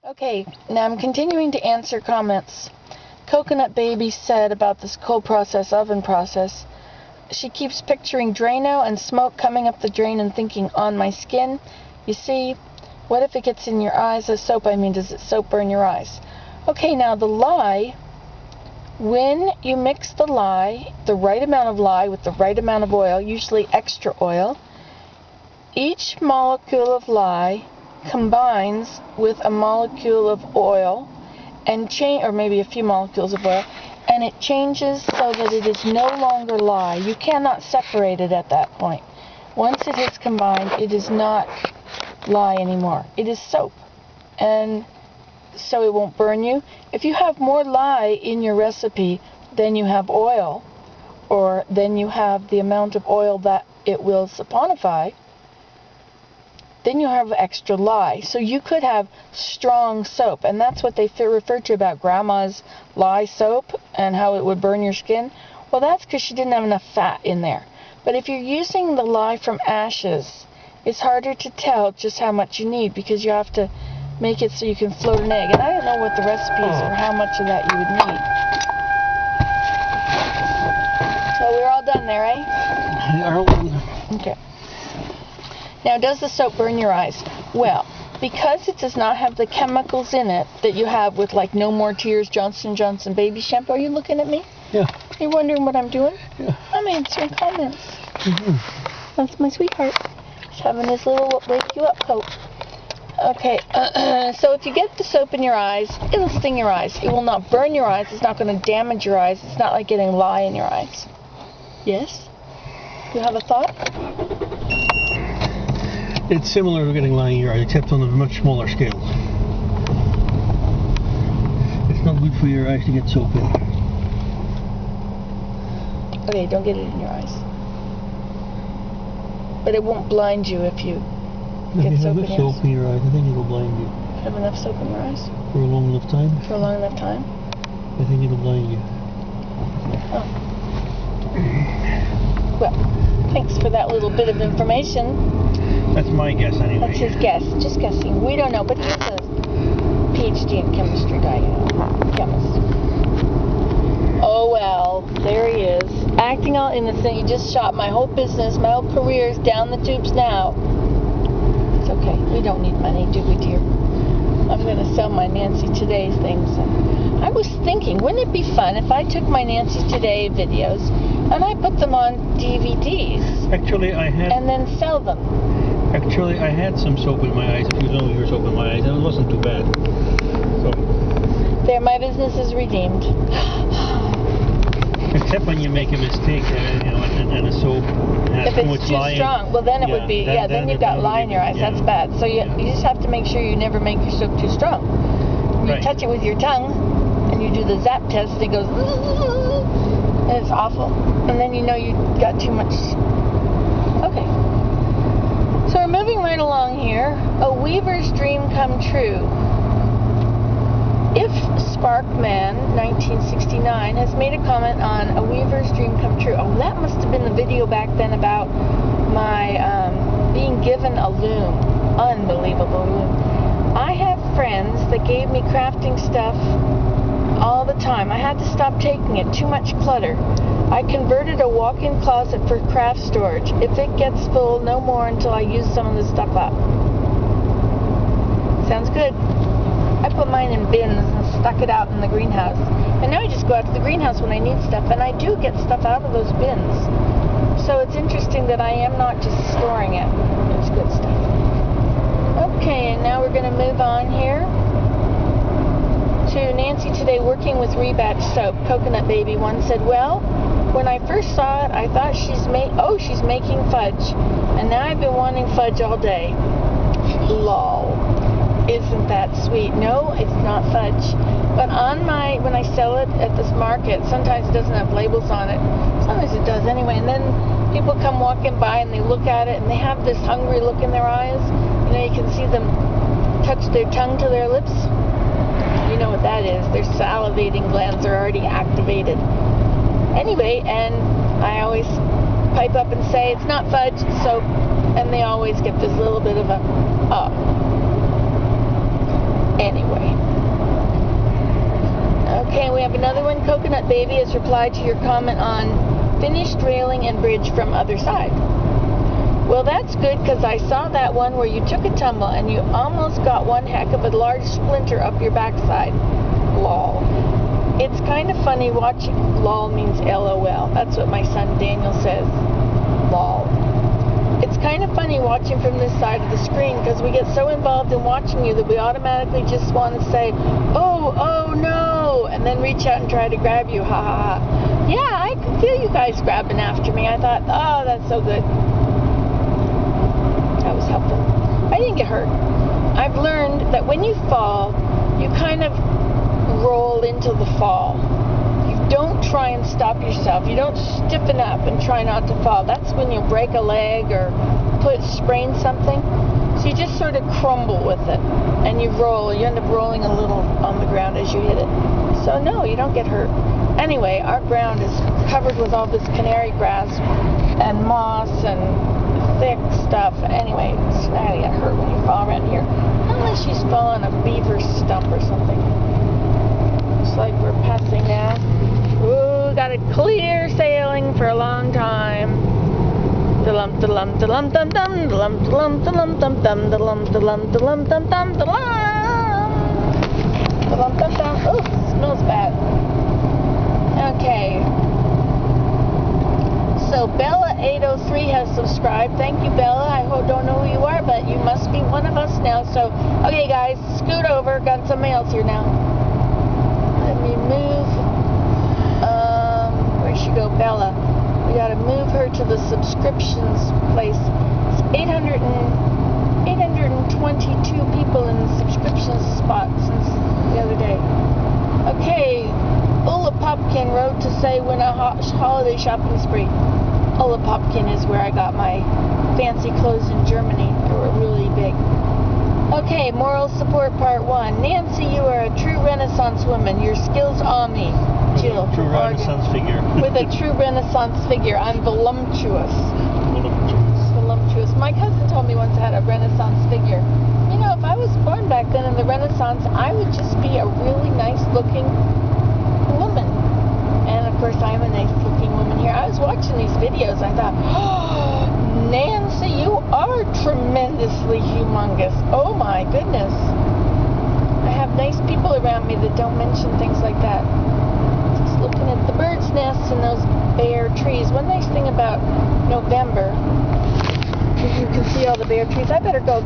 Okay, now I'm continuing to answer comments. Coconut Baby said about this cold process, oven process. She keeps picturing Drano and smoke coming up the drain and thinking, on my skin. You see, what if it gets in your eyes? The soap, does it soap burn your eyes? Okay, now the lye, when you mix the lye, the right amount of lye with the right amount of oil, usually extra oil, each molecule of lye combines with a molecule of oil and or maybe a few molecules of oil, and it changes so that it is no longer lye. You cannot separate it at that point. Once it is combined, it is not lye anymore. It is soap, and so it won't burn you. If you have more lye in your recipe than you have oil, or than you have the amount of oil that it will saponify, then you have extra lye. So you could have strong soap, and that's what they refer to about Grandma's lye soap and how it would burn your skin. Well, that's because she didn't have enough fat in there. But if you're using the lye from ashes, it's harder to tell just how much you need, because you have to make it so you can float an egg. And I don't know what the recipe is or how much of that you would need. So we're all done there, eh? Okay. Now, does the soap burn your eyes? Well, because it does not have the chemicals in it that you have with, like, No More Tears, Johnson & Johnson baby shampoo. Are you looking at me? Yeah. Are you wondering what I'm doing? Yeah. I'm answering comments. Mm-hmm. That's my sweetheart. He's having his little wake you up coat. Okay, so if you get the soap in your eyes, it'll sting your eyes. It will not burn your eyes. It's not going to damage your eyes. It's not like getting lye in your eyes. Yes? You have a thought? It's similar to getting lye in your eyes, except on a much smaller scale. It's not good for your eyes to get soap in. Okay, don't get it in your eyes. But it won't blind you if you get soap in your eyes. If you have soap in your eyes, I think it'll blind you. Have enough soap in your eyes? For a long enough time? For a long enough time? I think it'll blind you. Oh. Well, thanks for that little bit of information. That's my guess, anyway. That's his guess. Just guessing. We don't know, but he's a PhD in chemistry guy, chemist. Oh well, there he is. Acting all innocent. You just shot my whole business, my whole career is down the tubes now. It's okay. We don't need money, do we, dear? I'm going to sell my Nancy Today things. And I was thinking, wouldn't it be fun if I took my Nancy Today videos and I put them on DVDs? Actually, I had... And then sell them. Actually, I had some soap in my eyes, a few millimeters soap in my eyes, and it wasn't too bad. So... There, my business is redeemed. Except when you make a mistake, and a soap has if too much it's too lye. strong, well then it would be, then you've got lye in your eyes. Yeah. That's bad. So you just have to make sure you never make your soap too strong. You Right. touch it with your tongue, and you do the zap test, and it goes, and it's awful. And then you know you got too much. Okay. So we're moving right along here. A weaver's dream come true. If Sparkman 1969 has made a comment on a weaver's dream come true. Oh, that must have been the video back then about my being given a loom. Unbelievable loom. I have friends that gave me crafting stuff all the time. I had to stop taking it. Too much clutter. I converted a walk-in closet for craft storage. If it gets full, no more until I use some of the stuff up. Sounds good. I put mine in bins and stuck it out in the greenhouse. And now I just go out to the greenhouse when I need stuff, and I do get stuff out of those bins. So it's interesting that I am not just storing it. It's good stuff. Okay, and now we're going to move on here to Nancy Today working with Rebatch soap. Coconut Baby 1 said, well, when I first saw it, I thought she's making fudge. And now I've been wanting fudge all day. Lol. Isn't that sweet? No, it's not fudge. But when I sell it at this market, sometimes it doesn't have labels on it. Sometimes it does anyway. And then people come walking by and they look at it and they have this hungry look in their eyes. You know, you can see them touch their tongue to their lips. You know what that is. Their salivating glands are already activated. Anyway, and I always pipe up and say, it's not fudge, it's soap. And they always get this little bit of a, Anyway, have another one. Coconut Baby has replied to your comment on finished railing and bridge from other side. Well, that's good, because I saw that one where you took a tumble and you almost got one heck of a large splinter up your backside. Lol. It's kind of funny watching. Lol means LOL. That's what my son Daniel says. Lol. It's kind of funny watching from this side of the screen, because we get so involved in watching you that we automatically just want to say, oh no, and then reach out and try to grab you. Ha ha ha. Yeah, I could feel you guys grabbing after me. I thought, oh, that's so good. That was helpful. I didn't get hurt. I've learned that when you fall, you kind of roll into the fall. You don't try and stop yourself. You don't stiffen up and try not to fall. That's when you'll break a leg or sprain something. So you just sort of crumble with it and you roll. You end up rolling a little on the ground as you hit it. So no, you don't get hurt. Anyway, our ground is covered with all this canary grass and moss and thick stuff. Anyway, it's not gonna get hurt when you fall around here. Unless you fall on a beaver stump or something. Looks like we're passing now. Ooh, got it clear sailing for a long time. Da-lum, da-lum, da-lum, dum, dum, da-lum, da-lum, da-lum, dum, dum, da-lum, da-lum, da-lum, dum, dum, da-lum. Da-lum, dum, dum. Ooh, smells bad. Okay. So Bella803 has subscribed. Thank you, Bella. I don't know who you are, but you must be one of us now. So, okay, guys, scoot over. Got somebody else here now. Let me move. Where'd she go? Bella. We gotta move her to the subscriptions place. It's 822 people in the subscriptions spot since the other day. Okay. Ulla Popkin wrote to say when a holiday shopping spree. Ulla Popkin is where I got my fancy clothes in Germany. They were really big. Okay, moral support part 1. Nancy, you are a true Renaissance woman. Your skills awe me. Jill. True Renaissance figure. With a true Renaissance figure. I'm voluptuous. Voluptuous. My cousin told me once I had a Renaissance figure. You know, if I was born back then in the Renaissance, I would just be a really nice looking woman. And of course I'm a nice looking woman here. I was watching these videos. I thought, oh, Nancy, you are tremendously humongous. Oh my goodness. I have nice people around me that don't mention things like that. Just looking at the bird's nests and those bare trees. One nice thing about November is you can see all the bare trees. I better go.